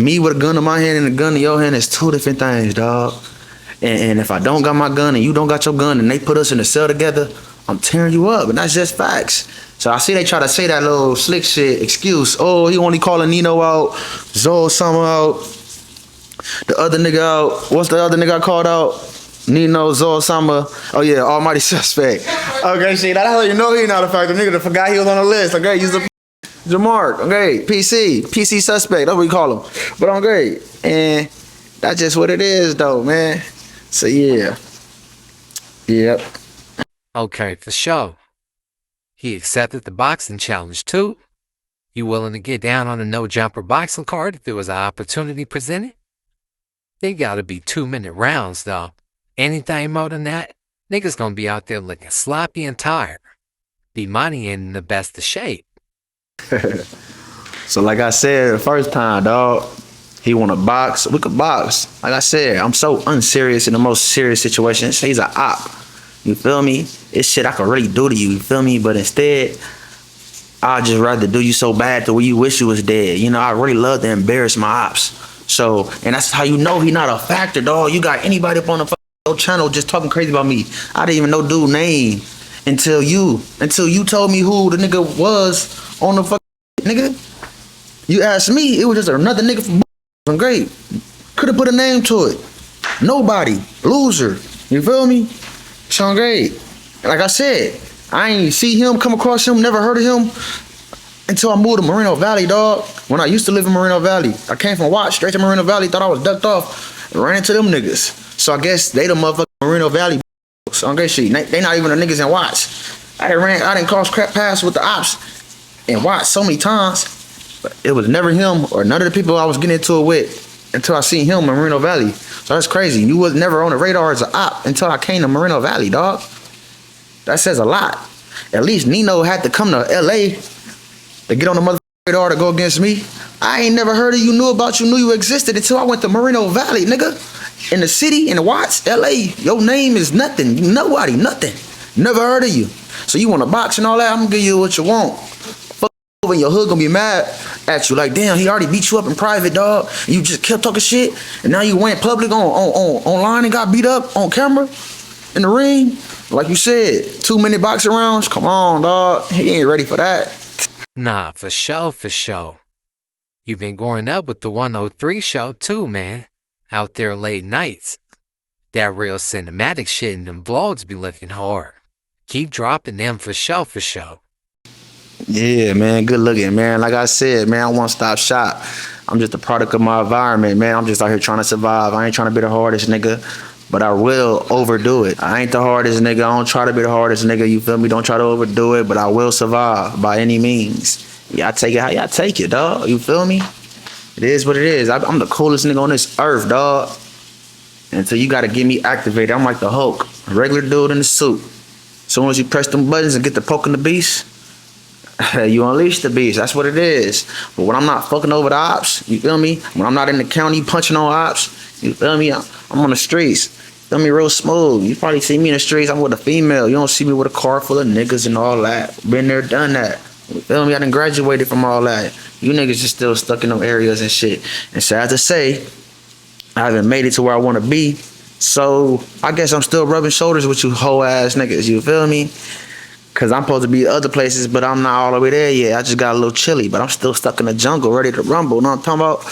Me with a gun in my hand and a gun in your hand is two different things, dog. And if I don't got my gun and you don't got your gun and they put us in a cell together, I'm tearing you up. And that's just facts. So I see they try to say that little slick shit excuse. Oh, he only calling Nino out, Zoe Summer out, the other nigga out. What's the other nigga I called out? Nino, Zoe Summer. Oh yeah, Almighty Suspect. Okay, see, that's how you know he not a factor. Nigga, the forgot he was on the list. Okay, he's the Jamark. Okay, PC Suspect. That's what we call him. But I'm great. And that's just what it is, though, man. So yeah. Yep. Okay, for sure. He accepted the boxing challenge too. You willing to get down on a no-jumper boxing card if there was an opportunity presented? They gotta be 2-minute rounds though. Anything more than that, niggas gonna be out there looking sloppy and tired. The money ain't in the best of shape. So like I said the first time, dog, he wanna box, we could box. Like I said, I'm so unserious in the most serious situations. He's an op. You feel me? It's shit I could really do to you feel me? But instead, I'd just rather do you so bad to where you wish you was dead. You know, I really love to embarrass my ops. So, and that's how you know he not a factor, dog. You got anybody up on the channel just talking crazy about me. I didn't even know dude's name until you told me who the nigga was on the nigga. You asked me, it was just another nigga from great. Could have put a name to it. Nobody. Loser. You feel me? Sean Great. Like I said, I ain't see him, come across him, never heard of him until I moved to Moreno Valley, dog. When I used to live in Moreno Valley. I came from Watts straight to Moreno Valley, thought I was ducked off, and ran into them niggas. So I guess they the motherfucking Moreno Valley. So I guess shit, they not even the niggas in Watts. I didn't cross crap paths with the ops in Watts so many times, but it was never him or none of the people I was getting into it with until I seen him in Moreno Valley. So that's crazy. You was never on the radar as an op until I came to Moreno Valley, dog. That says a lot. At least Nino had to come to LA to get on the motherfucking radar to go against me. I ain't never heard of you, knew you existed until I went to Moreno Valley, nigga. In the city, in the Watts, LA, your name is nothing. Nobody, nothing. Never heard of you. So you want to box and all that, I'm gonna give you what you want. Fuck over and your hood gonna be mad at you. Like, damn, he already beat you up in private, dog. You just kept talking shit, and now you went public online and got beat up on camera in the ring. Like you said, 2-minute boxing rounds. Come on, dog. He ain't ready for that. Nah, for sure. You've been going up with the 103 show too, man. Out there late nights. That real cinematic shit in them vlogs be looking hard. Keep dropping them for sure. Yeah, man, good looking, man. Like I said, man, I won't stop shop. I'm just a product of my environment, man. I'm just out here trying to survive. I ain't trying to be the hardest nigga, but I will overdo it. I ain't the hardest nigga. I don't try to be the hardest nigga. You feel me? Don't try to overdo it, but I will survive by any means. Y'all take it how y'all take it, dog. You feel me? It is what it is. I'm the coolest nigga on this earth, dog. And so you gotta get me activated. I'm like the Hulk, a regular dude in the suit. As soon as you press them buttons and get to poking the beast, you unleash the beast. That's what it is. But when I'm not fucking over the ops, you feel me? When I'm not in the county punching on ops, you feel me? I'm on the streets. Feel me? Real smooth. You probably see me in the streets. I'm with a female. You don't see me with a car full of niggas and all that. Been there, done that. You feel me? I done graduated from all that. You niggas just still stuck in them areas and shit. And sad to say, I haven't made it to where I want to be. So I guess I'm still rubbing shoulders with you hoe ass niggas. You feel me? Cause I'm supposed to be other places, but I'm not all the way there yet. I just got a little chilly, but I'm still stuck in the jungle, ready to rumble. You know what I'm talking about?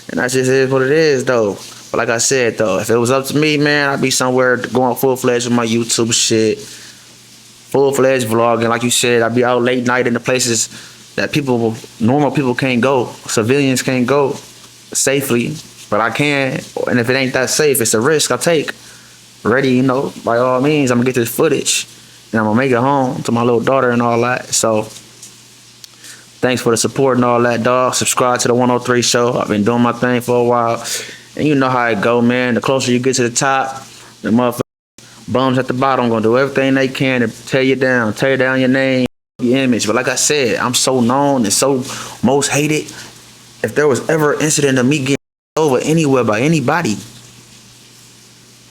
And that just is what it is, though. But like I said, though, if it was up to me, man, I'd be somewhere going full-fledged with my YouTube shit. Full-fledged vlogging. Like you said, I'd be out late night in the places that normal people can't go. Civilians can't go safely, but I can. And if it ain't that safe, it's a risk I take. Ready, you know, by all means, I'm gonna get this footage. And I'm gonna make it home to my little daughter and all that. So thanks for the support and all that, dog. Subscribe to the 103 show. I've been doing my thing for a while. And you know how it go, man. The closer you get to the top, the motherfuckers bums at the bottom gonna do everything they can to tear you down your name, your image. But like I said, I'm so known and so most hated. If there was ever an incident of me getting over anywhere by anybody,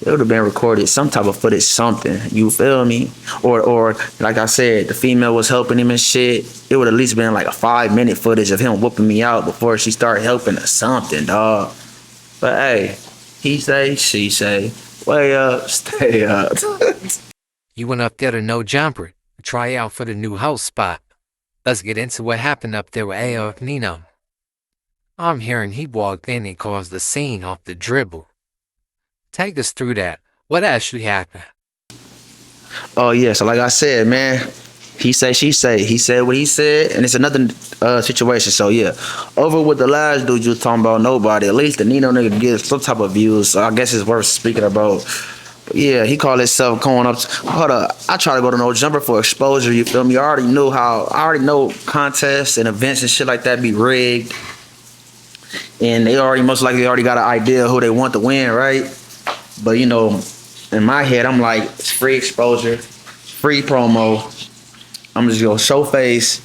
it would have been recorded, some type of footage, something. You feel me? Or like I said, the female was helping him and shit. It would at least been like a 5-minute footage of him whooping me out before she started helping or something, dog. But hey, he say, she say, way up, stay up. You went up there to No Jumper to try out for the new host spot. Let's get into what happened up there with AOF Nino. I'm hearing he walked in and caused the scene off the dribble. Take us through that. What actually happened? Oh yeah, so like I said, man, he say, she say. He said what he said, and it's another situation. So yeah, over with the last dude you was talking about, nobody. At least the Nino nigga gets some type of views. So I guess it's worth speaking about. But yeah, he called himself going up. Hold up, I try to go to No Jumper for exposure. You feel me? I already know contests and events and shit like that be rigged, and they already most likely already got an idea of who they want to win, right? But you know, in my head, I'm like, it's free exposure, free promo. I'm just gonna show face.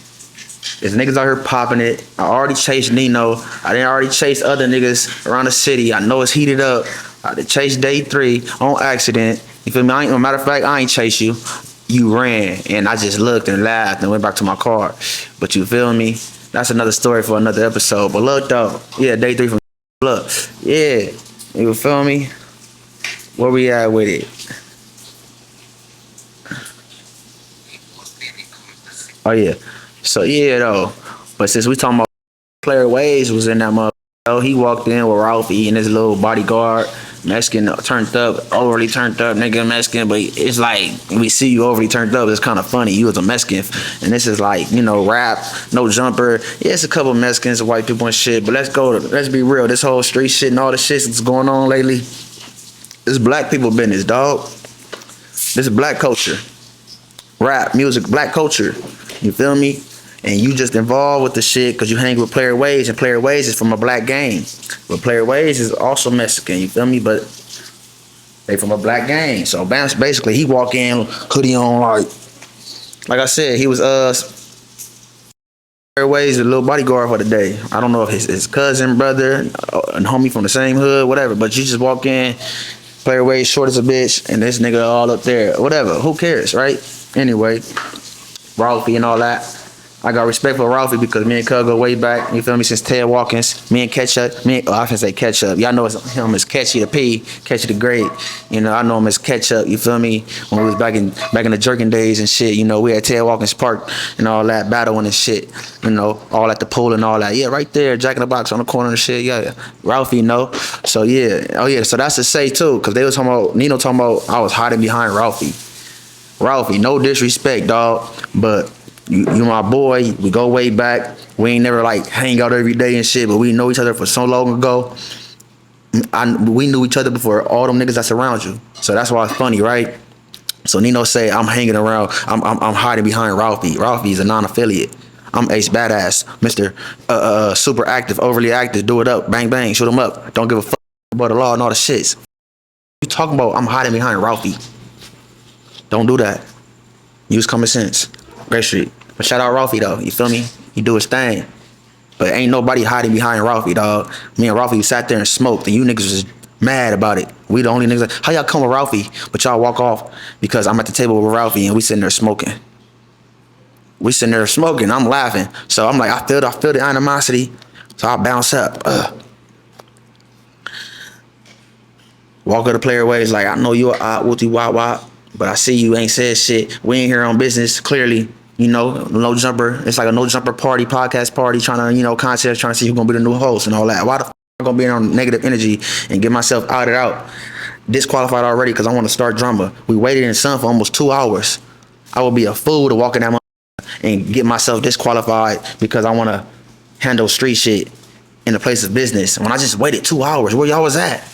There's niggas out here popping it. I already chased Nino. I didn't already chase other niggas around the city. I know it's heated up. I did chase day 3 on accident. You feel me? Matter of fact, I ain't chase you. You ran, and I just looked and laughed and went back to my car. But you feel me? That's another story for another episode. But look though, yeah, day 3 from look, yeah, you feel me? Where we at with it? Oh yeah. So yeah though. But since we talking about Playerrways was in that motherfucker, he walked in with Ralphie and his little bodyguard, Mexican turned up, overly turned up, nigga Mexican, but it's like we see you overly turned up, it's kind of funny. You was a Mexican, and this is like, you know, rap, No Jumper. Yeah, it's a couple of Mexicans, white people and shit, but let's be real. This whole street shit and all the shit that's going on lately, this black people business, dog. This is black culture. Rap, music, black culture. You feel me? And you just involved with the shit because you hang with Playerrways, and Playerrways is from a black gang. But Playerrways is also Mexican, you feel me? But they from a black gang. So basically he walk in, hoodie on, like I said, he was Playerrways, the little bodyguard for the day. I don't know if his cousin, brother, and homie from the same hood, whatever. But you just walk in, Playerrways short as a bitch, and this nigga all up there. Whatever. Who cares, right? Anyway, Ralphie and all that. I got respect for Ralphie because me and Cub go way back. You feel me? Since Ted Watkins, me and Ketchup. I can say Ketchup. Y'all know him as Catchy the P, Catchy the Great. You know, I know him as Ketchup. You feel me? When we was back in the jerking days and shit. You know, we had Ted Watkins Park and all that battling and shit. You know, all at the pool and all that. Yeah, right there, Jack in the Box on the corner and shit. Yeah, Ralphie, know. So yeah, oh yeah. So that's to say too, because they was talking about Nino talking about I was hiding behind Ralphie. Ralphie, no disrespect, dog, but you my boy. We go way back. We ain't never like hang out every day and shit, but we know each other for so long ago. We knew each other before all them niggas that surround you. So that's why it's funny, right? So Nino say I'm hanging around. I'm hiding behind Ralphie. Ralphie is a non-affiliate. I'm Ace Badass, Mr. Super active, overly active. Do it up, bang bang, shoot him up. Don't give a fuck about the law and all the shits. You talking about I'm hiding behind Ralphie? Don't do that. Use common sense. Great Street. But shout out Ralphie though. You feel me? He do his thing. But ain't nobody hiding behind Ralphie, dog. Me and Ralphie sat there and smoked, and you niggas was mad about it. We the only niggas. How y'all come with Ralphie, but y'all walk off because I'm at the table with Ralphie and we sitting there smoking. I'm laughing. So I'm like, I feel the animosity. So I bounce up. Walk up to Playerrways like, I know you a wooty wop wop, but I see you ain't said shit. We ain't here on business, clearly. You know, No Jumper. It's like a No Jumper party, podcast party, trying to, you know, contest, trying to see who's gonna be the new host and all that. Why the f I'm gonna be on negative energy and get myself outed out, disqualified already because I want to start drama. We waited in the sun for almost 2 hours. I would be a fool to walk in that and get myself disqualified because I want to handle street shit in the place of business. When I just waited 2 hours, where y'all was at?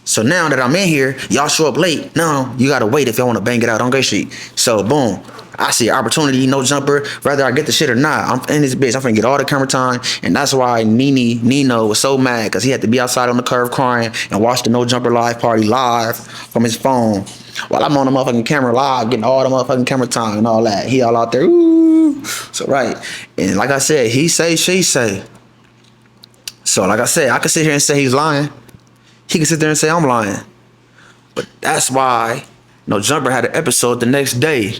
So now that I'm in here, y'all show up late. No, you gotta wait if y'all wanna bang it out on Gay Street. So boom, I see an opportunity, No Jumper. Whether I get the shit or not, I'm in this bitch. I'm finna get all the camera time, and that's why Nino was so mad because he had to be outside on the curb crying and watch the No Jumper live party live from his phone while I'm on the motherfucking camera live, getting all the motherfucking camera time and all that. He all out there, ooh. So right, and like I said, he say, she say. So like I said, I could sit here and say he's lying. He can sit there and say I'm lying. But that's why No Jumper had an episode the next day.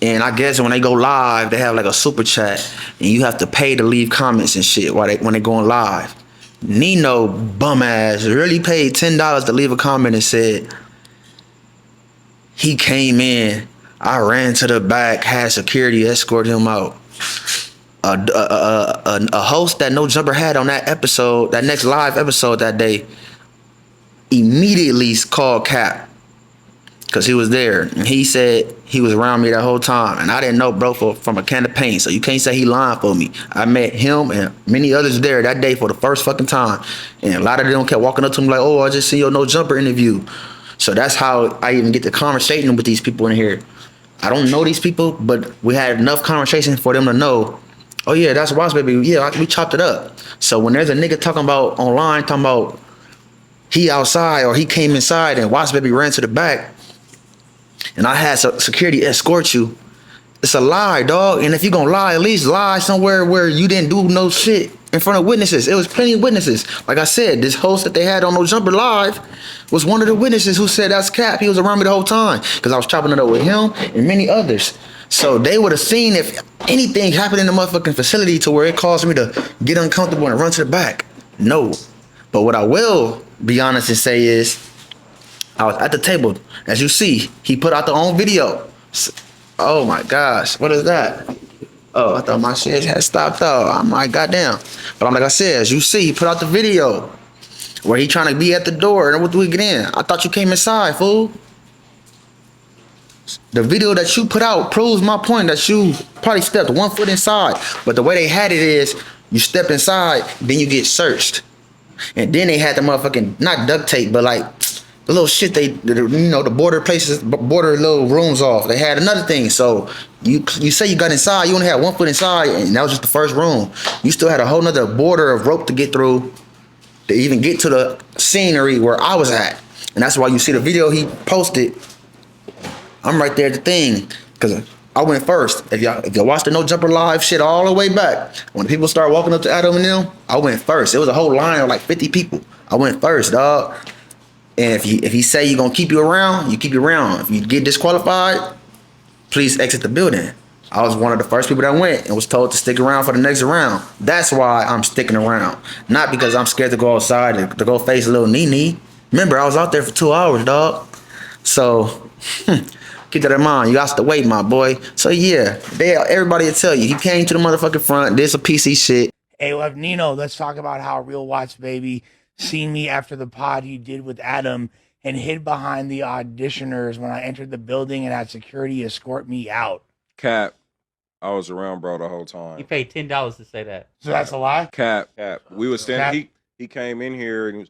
And I guess when they go live, they have like a super chat, and you have to pay to leave comments and shit when they going live. Nino bum ass really paid $10 to leave a comment and said he came in. I ran to the back, had security escort him out. A host that No Jumper had on that episode, that next live episode that day, immediately called Cap because he was there, and he said he was around me that whole time, and I didn't know bro from a can of paint, so you can't say he lying for me. I met him and many others there that day for the first fucking time, and a lot of them kept walking up to me like, oh, I just seen your No Jumper interview. So that's how I even get the conversation with these people in here. I don't know these people, but we had enough conversation for them to know, oh yeah, that's RealWattsBaby. Yeah, we chopped it up. So when there's a nigga talking about online, talking about he outside or he came inside and RealWattsBaby ran to the back, and I had security escort you, it's a lie, dog. And if you gonna lie, at least lie somewhere where you didn't do no shit in front of witnesses. It was plenty of witnesses. Like I said, this host that they had on No Jumper Live was one of the witnesses who said that's Cap. He was around me the whole time because I was chopping it up with him and many others. So they would have seen if anything happened in the motherfucking facility to where it caused me to get uncomfortable and run to the back. No. But what I will be honest and say is, I was at the table. As you see, he put out the own video. Oh my gosh, what is that? Oh, I thought my shit had stopped out. I'm like, goddamn. But I'm like I said, as you see, he put out the video where he trying to be at the door and what do we get in? I thought you came inside, fool. The video that you put out proves my point that you probably stepped 1 foot inside. But the way they had it is, you step inside, then you get searched. And then they had the motherfucking, not duct tape, but like the little shit the border places, border little rooms off. They had another thing. So you say you got inside, you only had 1 foot inside, and that was just the first room. You still had a whole nother border of rope to get through to even get to the scenery where I was at. And that's why you see the video he posted. I'm right there at the thing, because I went first. If y'all watch the No Jumper Live shit all the way back, when people start walking up to Adam and them, I went first. It was a whole line of like 50 people. I went first, dog. And if he say you're gonna keep you around, you keep you around. If you get disqualified, please exit the building. I was one of the first people that went and was told to stick around for the next round. That's why I'm sticking around. Not because I'm scared to go outside to go face little Nene. Remember, I was out there for 2 hours, dog. So keep that in mind. You got to wait, my boy. So yeah, everybody will tell you. He came to the motherfucking front, did some PC shit. AOF Nino, let's talk about how RealWattsBaby seen me after the pod he did with Adam and hid behind the auditioners when I entered the building and had security escort me out. Cap, I was around, bro, the whole time. You paid $10 to say that. So that's a lie? Cap. We was standing. He came in here and he was,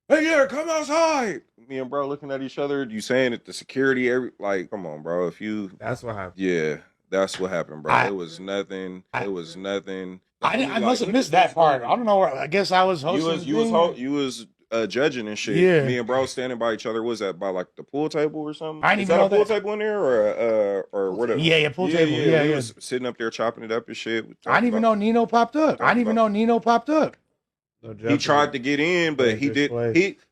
hey, yeah, come outside. Me and bro looking at each other. You saying that the security, come on, bro. That's what happened. Yeah, that's what happened, bro. It was nothing. It was nothing. I must have missed that part. I don't know where. I guess I was hosting. You was judging and shit. Yeah. Me and bro standing by each other. Was that by like the pool table or something? I didn't even know a pool table in there or whatever? Yeah, pool table. Yeah. We was sitting up there chopping it up and shit. I didn't even know Nino popped up. He tried to get in, but he did.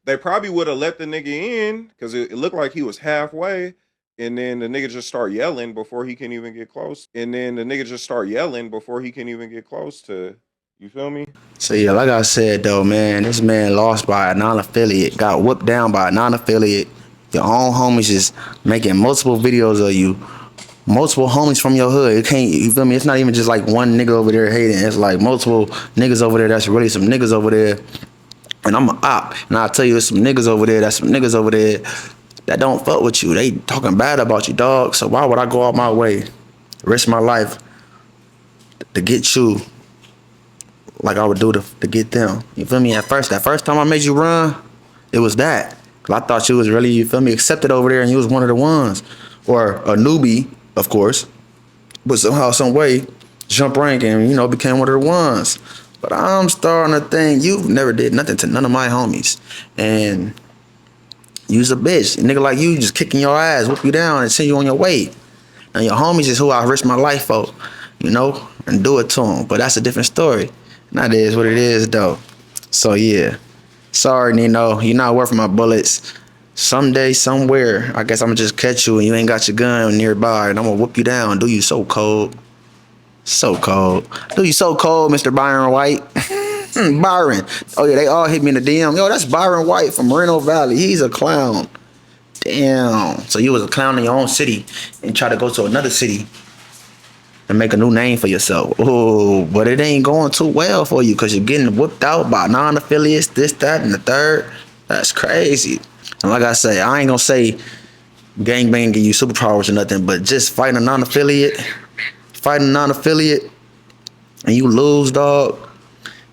They probably would have let the nigga in because it looked like he was halfway. And then the nigga just start yelling before he can even get close. To, you feel me? So yeah, like I said though, man, this man lost by a non-affiliate, got whooped down by a non-affiliate. Your own homies is making multiple videos of you. Multiple homies from your hood. It can't, you feel me? It's not even just like one nigga over there hating. It's like multiple niggas over there that's really some niggas over there. And I'm an op. And I'll tell you, there's some niggas over there, that's some niggas over there that don't fuck with you. They talking bad about you, dog. So why would I go out my way, risk my life to get you like I would do to get them? You feel me? That first time I made you run, it was that. Cause I thought you was really, you feel me, accepted over there and you was one of the ones. Or a newbie, of course. But somehow, some way, jump rank and, became one of the ones. But I'm starting to think you never did nothing to none of my homies. And you's a bitch. A nigga like you just kicking your ass, whoop you down, and send you on your way. And your homies is who I risk my life for, and do it to them. But that's a different story. And that is what it is, though. So, yeah. Sorry, Nino. You're not worth my bullets. Someday, somewhere, I guess I'm gonna just catch you and you ain't got your gun nearby and I'm gonna whoop you down. Do you so cold? So cold. Do you so cold, Mr. Byron White? Byron. Oh yeah, they all hit me in the DM. Yo, that's Byron White from Moreno Valley. He's a clown. Damn. So you was a clown in your own city and try to go to another city and make a new name for yourself. Oh, but it ain't going too well for you because you're getting whipped out by non-affiliates, this, that, and the third. That's crazy. And like I say, I ain't gonna say gangbang give you superpowers or nothing, but just fighting a non-affiliate, and you lose, dog,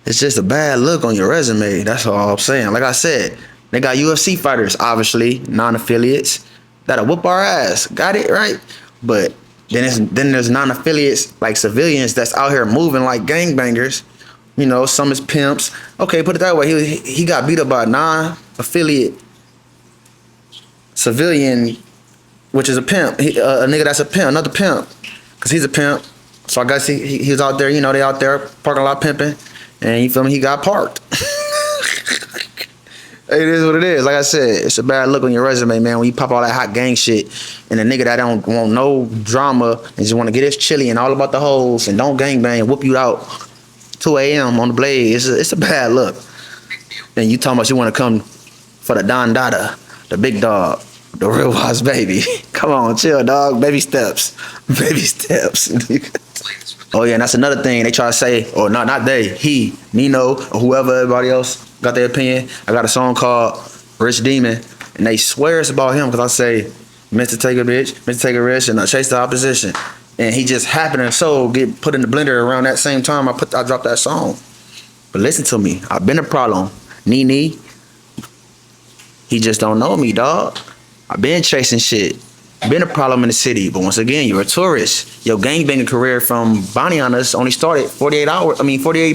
it's just a bad look on your resume. That's all I'm saying. Like I said, they got UFC fighters, obviously, non-affiliates, that'll whoop our ass. Got it, right? But then there's non-affiliates, like civilians that's out here moving like gangbangers. You know, some is pimps. Okay, put it that way. He got beat up by a non-affiliate civilian, which is a pimp. A nigga that's a pimp, another pimp, because he's a pimp. So I guess he was out there, you know, they out there parking lot pimping, and you feel me, he got parked. It is what it is. Like I said, it's a bad look on your resume, man, when you pop all that hot gang shit, and a nigga that don't want no drama and just want to get his chili and all about the hoes and don't gangbang and whoop you out 2 a.m. on the blade. It's a bad look. And you talking about you want to come for the Don Dada, the big dog, the RealWattsBaby. Come on, chill, dog. Baby steps. Baby steps. Oh, yeah, and that's another thing they try to say, or not they, he, Nino, or whoever, everybody else got their opinion. I got a song called Rich Demon, and they swear it's about him because I say, Mr. Take a Bitch, Mr. Take a Rich, and I chase the opposition. And he just happened to get put in the blender around that same time I dropped that song. But listen to me, I've been a problem. Nene, he just don't know me, dog. I've been chasing shit. Been a problem in the city, but once again, you're a tourist. Your gangbanging career from Bonnie on us only started 48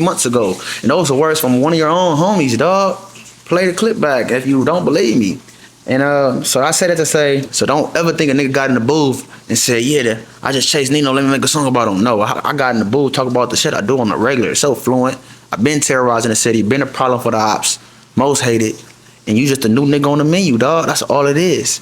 months ago. And those are words from one of your own homies, dog. Play the clip back if you don't believe me. And so I say that to say, so don't ever think a nigga got in the booth and said, yeah, I just chased Nino, let me make a song about him. No, I got in the booth, talk about the shit I do on the regular. So fluent. I've been terrorizing the city, been a problem for the ops, most hated. And you just a new nigga on the menu, dog. That's all it is.